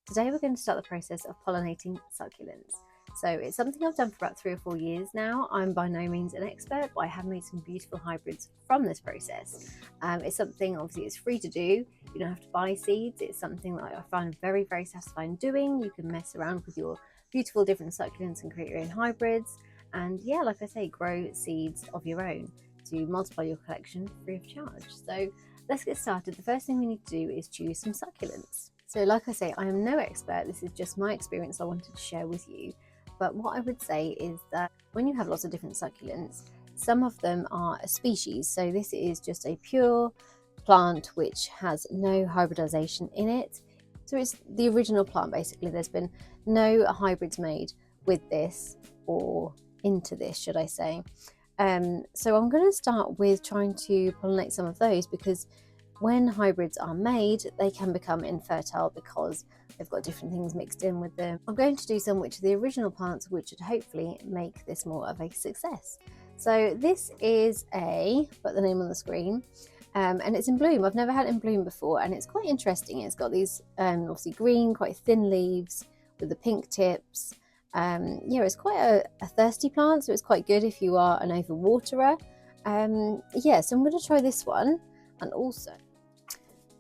Today we're going to start the process of pollinating succulents. So it's something I've done for about 3 or 4 years now. I'm by no means an expert, but I have made some beautiful hybrids from this process. It's something, obviously, it's free to do. You don't have to buy seeds. It's something that I find very, very satisfying doing. You can mess around with your beautiful different succulents and create your own hybrids. And yeah, like I say, grow seeds of your own to multiply your collection free of charge. So let's get started. The first thing we need to do is choose some succulents. So like I say, I am no expert. This is just my experience I wanted to share with you. But what I would say is that when you have lots of different succulents, some of them are a species. So this is just a pure plant which has no hybridization in it. So it's the original plant basically. There's been no hybrids made with this or into this, should I say. So I'm going to start with trying to pollinate some of those, because when hybrids are made, they can become infertile because they've got different things mixed in with them. I'm going to do some which are the original plants, which would hopefully make this more of a success. So this is put the name on the screen, and it's in bloom. I've never had it in bloom before, and it's quite interesting. It's got these obviously green, quite thin leaves with the pink tips. Yeah, it's quite a thirsty plant, so it's quite good if you are an overwaterer. Yeah, so I'm going to try this one, and also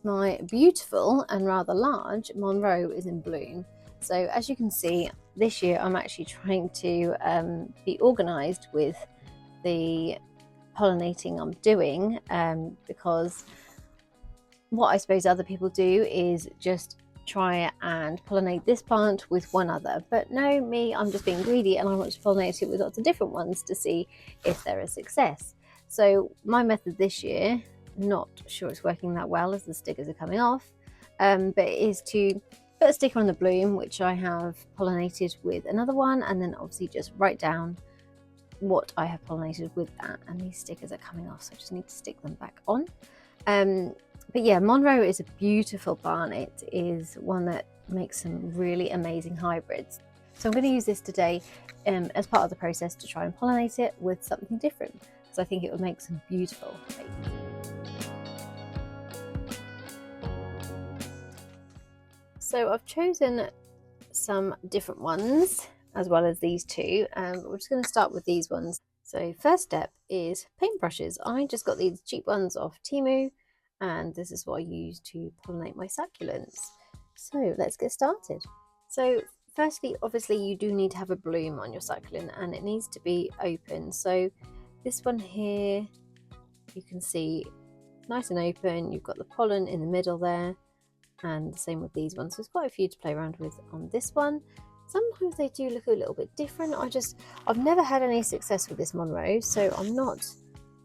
my beautiful and rather large Monroe is in bloom. So as you can see, this year I'm actually trying to be organised with the pollinating I'm doing, because what I suppose other people do is just try and pollinate this plant with one other. But no, me, I'm just being greedy and I want to pollinate it with lots of different ones to see if they're a success. So my method this year, not sure it's working that well as the stickers are coming off, but it is to put a sticker on the bloom which I have pollinated with another one, and then obviously just write down what I have pollinated with that, and these stickers are coming off, so I just need to stick them back on. But yeah, Monroe is a beautiful plant. It is one that makes some really amazing hybrids. So I'm going to use this today as part of the process to try and pollinate it with something different, because I think it would make some beautiful babies. So I've chosen some different ones as well as these two, but we're just going to start with these ones. So first step is paintbrushes. I just got these cheap ones off Temu, and this is what I use to pollinate my succulents. So let's get started. So firstly, obviously you do need to have a bloom on your succulent, and it needs to be open. So this one here, you can see nice and open. You've got the pollen in the middle there, and the same with these ones. So there's quite a few to play around with on this one. Sometimes they do look a little bit different. I've never had any success with this Monroe, so I'm not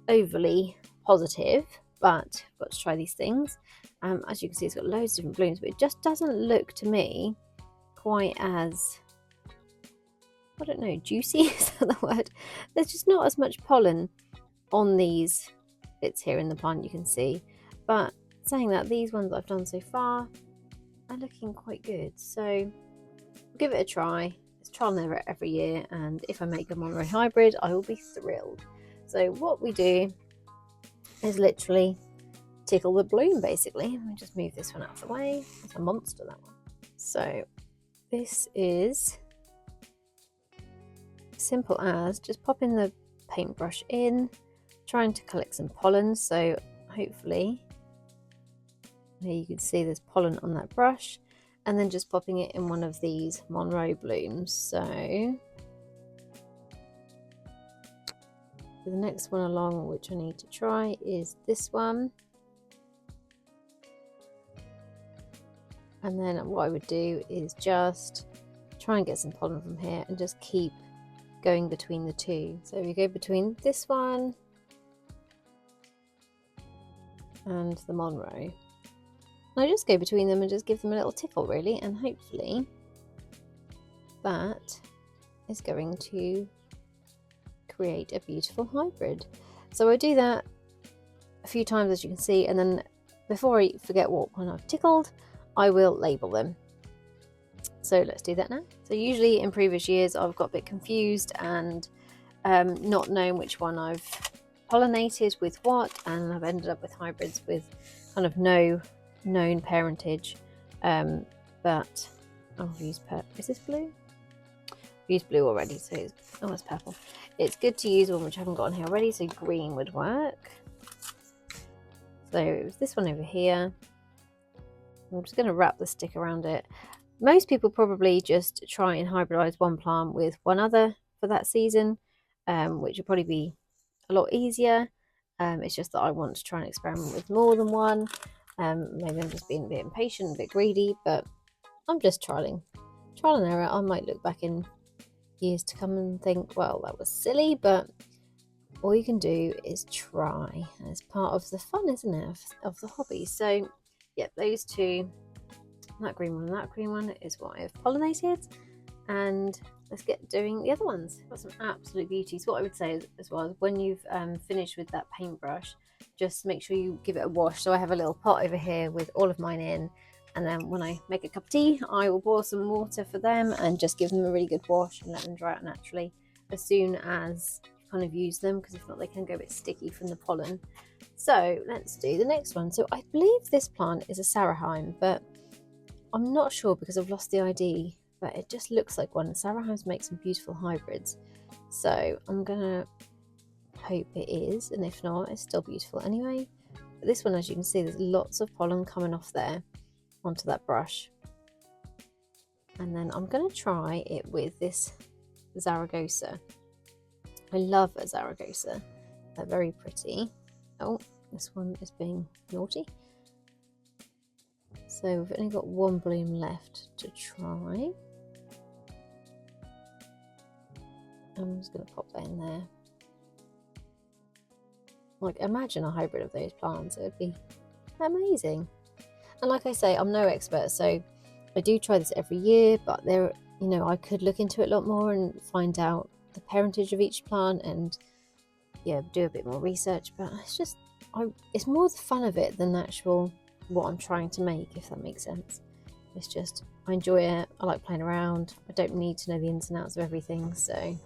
overly positive, but I've got to try these things. As you can see, it's got loads of different blooms, but it just doesn't look to me quite as, I don't know, juicy, is that the word? There's just not as much pollen on these bits here in the plant, you can see. But saying that, these ones I've done so far are looking quite good. So give it a try. It's trial and error every year, and if I make a Monroe hybrid, I will be thrilled. So what we do is literally tickle the bloom, basically. Let me just move this one out of the way. It's a monster, that one. So this is simple as just popping the paintbrush in, trying to collect some pollen. So hopefully here you can see there's pollen on that brush, and then just popping it in one of these Monroe blooms. So the next one along which I need to try is this one. And then what I would do is just try and get some pollen from here and just keep going between the two. So we go between this one and the Monroe. I just go between them and just give them a little tickle, really, and hopefully that is going to create a beautiful hybrid. So I do that a few times, as you can see, and then before I forget what one I've tickled, I will label them. So let's do that now. So usually in previous years I've got a bit confused and not known which one I've pollinated with what, and I've ended up with hybrids with kind of no known parentage, but I've used purple. Is this blue? I've used blue already, so it's, oh, it's purple. It's good to use one which I haven't got on here already, so green would work. So it was this one over here. I'm just going to wrap the stick around it. Most people probably just try and hybridize one plant with one other for that season, which would probably be a lot easier. It's just that I want to try and experiment with more than one. Maybe I'm just being a bit impatient, a bit greedy, but I'm just trial and error. I might look back in years to come and think, well, that was silly, but all you can do is try. And it's part of the fun, isn't it, of the hobby. So, yeah, those two, that green one and that green one, is what I've pollinated. And let's get doing the other ones. Got some absolute beauties. What I would say as well is when you've finished with that paintbrush, just make sure you give it a wash. So I have a little pot over here with all of mine in, and then when I make a cup of tea, I will boil some water for them and just give them a really good wash and let them dry out naturally as soon as you kind of use them, because if not they can go a bit sticky from the pollen. So let's do the next one. So I believe this plant is a Sarahheim, but I'm not sure because I've lost the ID, but it just looks like one. Sarahheims make some beautiful hybrids, so I'm gonna hope it is, and if not, it's still beautiful anyway. But this one, as you can see, there's lots of pollen coming off there onto that brush. And then I'm going to try it with this Zaragoza. I love a Zaragoza. They're very pretty. Oh, this one is being naughty. So we've only got one bloom left to try. I'm just going to pop that in there. Like, imagine a hybrid of those plants. It would be amazing. And like I say, I'm no expert, so I do try this every year, but there, you know, I could look into it a lot more and find out the parentage of each plant and, yeah, do a bit more research. But it's just, it's more the fun of it than the actual what I'm trying to make, if that makes sense. It's just, I enjoy it. I like playing around. I don't need to know the ins and outs of everything. So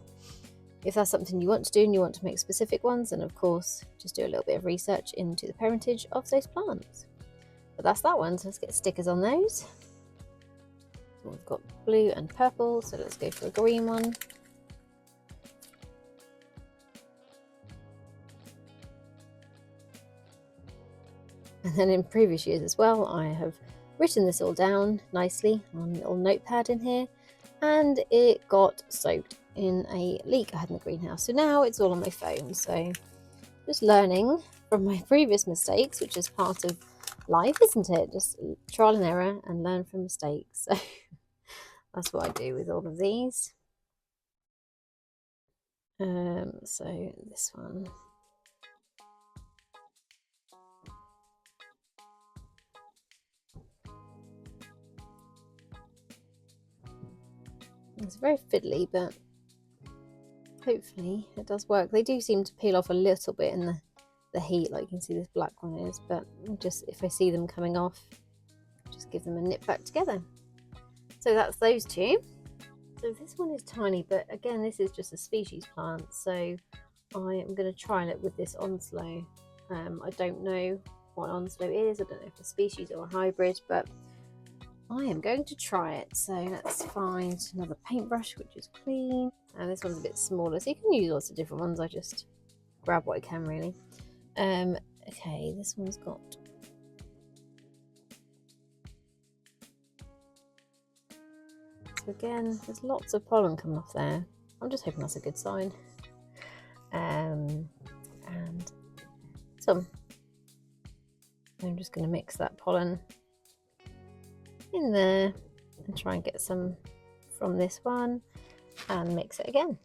if that's something you want to do and you want to make specific ones, then of course, just do a little bit of research into the parentage of those plants. But that's that one, so let's get stickers on those. So we've got blue and purple, so let's go for a green one. And then in previous years as well, I have written this all down nicely on a little notepad in here, and it got soaked in a leak I had in the greenhouse. So now it's all on my phone, so just learning from my previous mistakes, which is part of life, isn't it? Just trial and error and learn from mistakes. So that's what I do with all of these. So this one. It's very fiddly, but hopefully it does work. They do seem to peel off a little bit in the heat, like you can see this black one is, but just if I see them coming off, just give them a nip back together. So that's those two. So this one is tiny, but again, this is just a species plant, so I am going to trial it with this Onslow. I don't know what Onslow is. I don't know if it's a species or a hybrid, but I am going to try it. So let's find another paintbrush which is clean, and this one's a bit smaller, so you can use lots of different ones. I just grab what I can, really. Okay, this one's got again, there's lots of pollen coming off there. I'm just hoping that's a good sign. And some. I'm just going to mix that pollen in there and try and get some from this one and mix it again.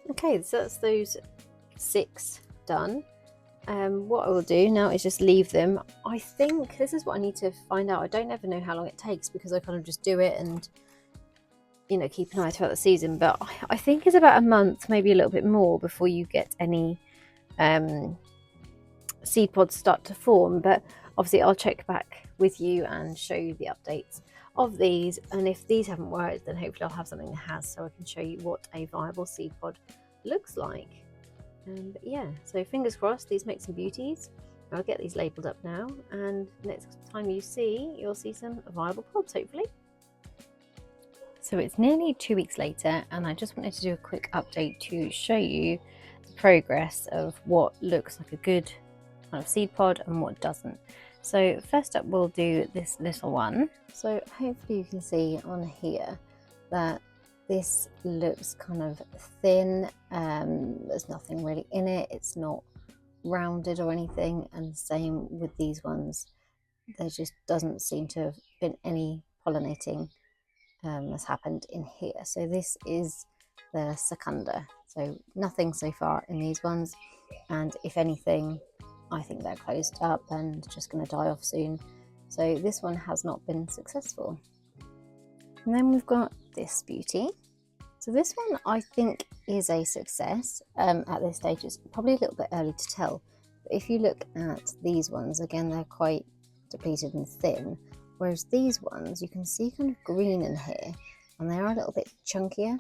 Okay, so that's those 6 done. What I will do now is just leave them. I think this is what I need to find out. I don't ever know how long it takes because I kind of just do it and, you know, keep an eye throughout the season. But I think it's about a month, maybe a little bit more, before you get any seed pods start to form. But obviously I'll check back with you and show you the updates of these. And if these haven't worked, then hopefully I'll have something that has, so I can show you what a viable seed pod looks like. But yeah, so fingers crossed these make some beauties. I'll get these labelled up now, and next time you'll see some viable pods, hopefully. So it's nearly 2 weeks later, and I just wanted to do a quick update to show you the progress of what looks like a good kind of seed pod and what doesn't. So first up, we'll do this little one. So hopefully you can see on here that this looks kind of thin. There's nothing really in it. It's not rounded or anything, and the same with these ones. There just doesn't seem to have been any pollinating has happened in here. So this is the secunda, so nothing so far in these ones, and if anything, I think they're closed up and just going to die off soon. So this one has not been successful. And then we've got this beauty. So this one I think is a success. At this stage it's probably a little bit early to tell, but if you look at these ones, again, they're quite depleted and thin, whereas these ones you can see kind of green in here, and they are a little bit chunkier,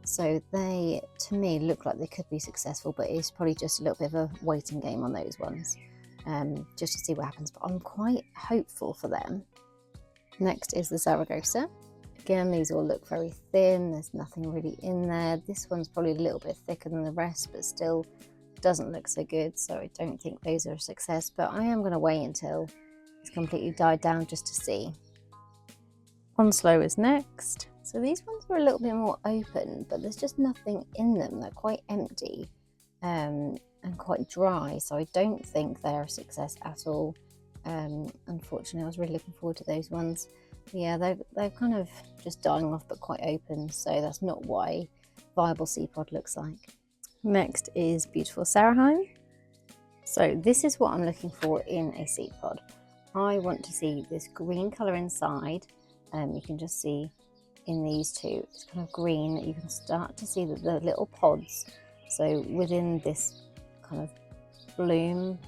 so they to me look like they could be successful, but it's probably just a little bit of a waiting game on those ones, just to see what happens, but I'm quite hopeful for them. Next is the Zaragoza. Again, these all look very thin, there's nothing really in there. This one's probably a little bit thicker than the rest, but still doesn't look so good, so I don't think those are a success, but I am going to wait until it's completely died down just to see. Onslow is next. So these ones are a little bit more open, but there's just nothing in them. They're quite empty and quite dry, so I don't think they're a success at all. Unfortunately, I was really looking forward to those ones. Yeah, they're kind of just dying off, but quite open, so that's not what a viable seed pod looks like. Next is beautiful Sarahheim. So this is what I'm looking for in a seed pod. I want to see this green colour inside. You can just see in these two, it's kind of green. You can start to see that the little pods, so within this kind of bloom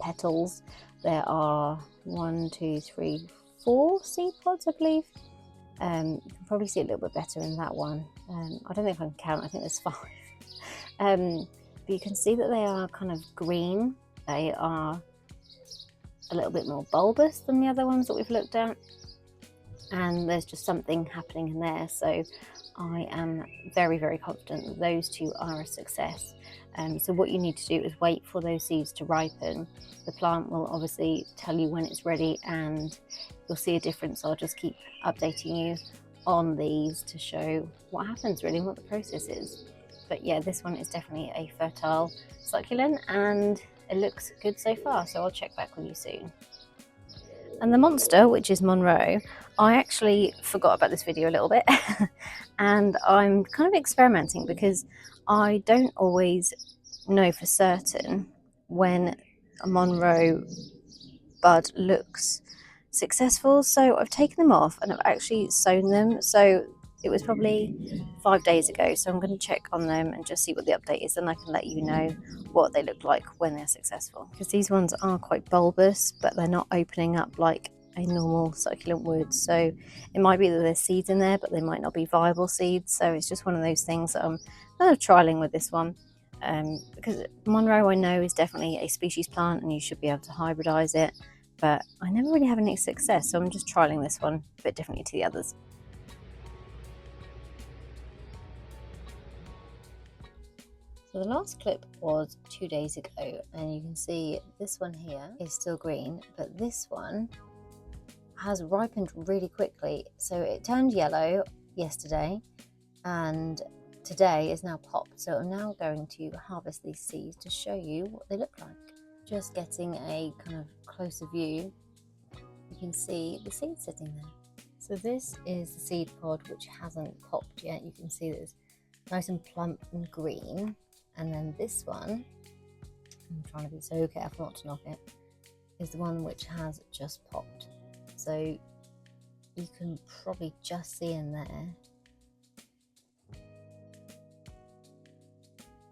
petals, there are 1, 2, 3, 4 seed pods, I believe. You can probably see it a little bit better in that one. I don't think I can count, I think there's 5. But you can see that they are kind of green. They are a little bit more bulbous than the other ones that we've looked at, and there's just something happening in there, so I am very, very confident that those two are a success. So what you need to do is wait for those seeds to ripen. The plant will obviously tell you when it's ready, and you'll see a difference. I'll just keep updating you on these to show what happens really and what the process is. But yeah, this one is definitely a fertile succulent, and it looks good so far, so I'll check back with you soon. And the monster, which is Monroe, I actually forgot about this video a little bit and I'm kind of experimenting because I don't always know for certain when a Monroe bud looks successful, so I've taken them off and I've actually sown them. So it was probably 5 days ago, so I'm going to check on them and just see what the update is, and I can let you know what they look like when they're successful, because these ones are quite bulbous, but they're not opening up like a normal succulent would. So it might be that there's seeds in there, but they might not be viable seeds. So it's just one of those things that I'm kind of trialing with this one, because Monroe I know is definitely a species plant and you should be able to hybridize it, but I never really have any success, so I'm just trialing this one a bit differently to the others. So the last clip was 2 days ago, and you can see this one here is still green, but this one has ripened really quickly. So it turned yellow yesterday, and today is now popped. So I'm now going to harvest these seeds to show you what they look like. Just getting a kind of closer view, you can see the seeds sitting there. So this is the seed pod which hasn't popped yet. You can see that it's nice and plump and green. And then this one, I'm trying to be so careful not to knock it, is the one which has just popped. So you can probably just see in there,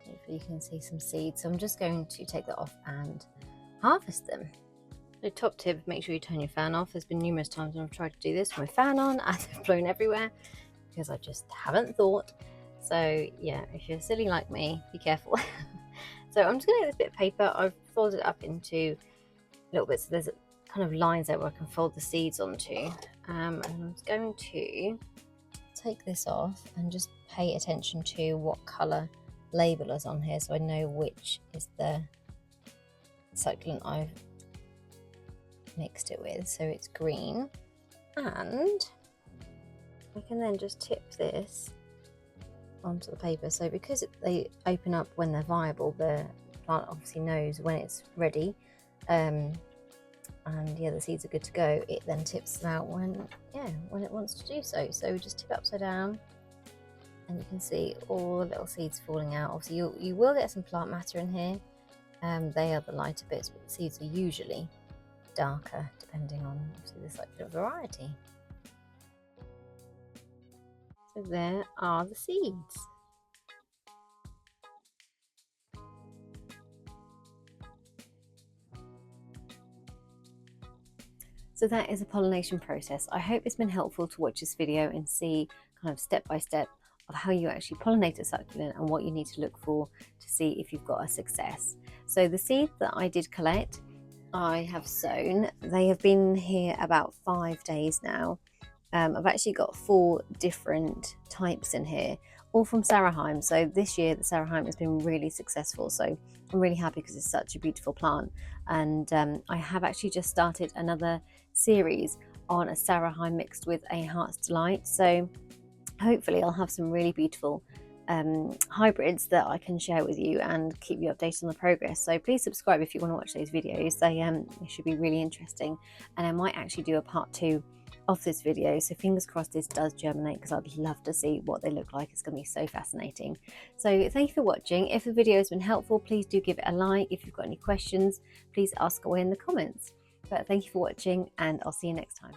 hopefully you can see some seeds. So I'm just going to take that off and harvest them. The top tip, make sure you turn your fan off. There's been numerous times when I've tried to do this with my fan on and they've blown everywhere because I just haven't thought. So yeah, if you're silly like me, be careful. So I'm just going to get this bit of paper. I've folded it up into little bits. So there's kind of lines there where I can fold the seeds onto. And I'm just going to take this off and just pay attention to what colour label is on here so I know which is the succulent I've mixed it with. So it's green, and I can then just tip this onto the paper. So because they open up when they're viable, the plant obviously knows when it's ready, and yeah, the seeds are good to go. It then tips them out when it wants to do so. So we just tip it upside down, and you can see all the little seeds falling out. Obviously you will get some plant matter in here. They are the lighter bits, but the seeds are usually darker depending on obviously the succulent variety. So there are the seeds. So that is a pollination process. I hope it's been helpful to watch this video and see kind of step by step of how you actually pollinate a succulent and what you need to look for to see if you've got a success. So the seeds that I did collect, I have sown. They have been here about 5 days now. I've actually got 4 different types in here, all from Sarahheim. So this year the Sarahheim has been really successful. So I'm really happy because it's such a beautiful plant. And I have actually just started another series on a Sarahheim mixed with a Heart's Delight. So hopefully I'll have some really beautiful hybrids that I can share with you and keep you updated on the progress. So please subscribe if you want to watch those videos. They should be really interesting, and I might actually do a part 2 of this video, so fingers crossed this does germinate because I'd love to see what they look like. It's going to be so fascinating. So thank you for watching. If the video has been helpful, please do give it a like. If you've got any questions, please ask away in the comments. But thank you for watching, and I'll see you next time.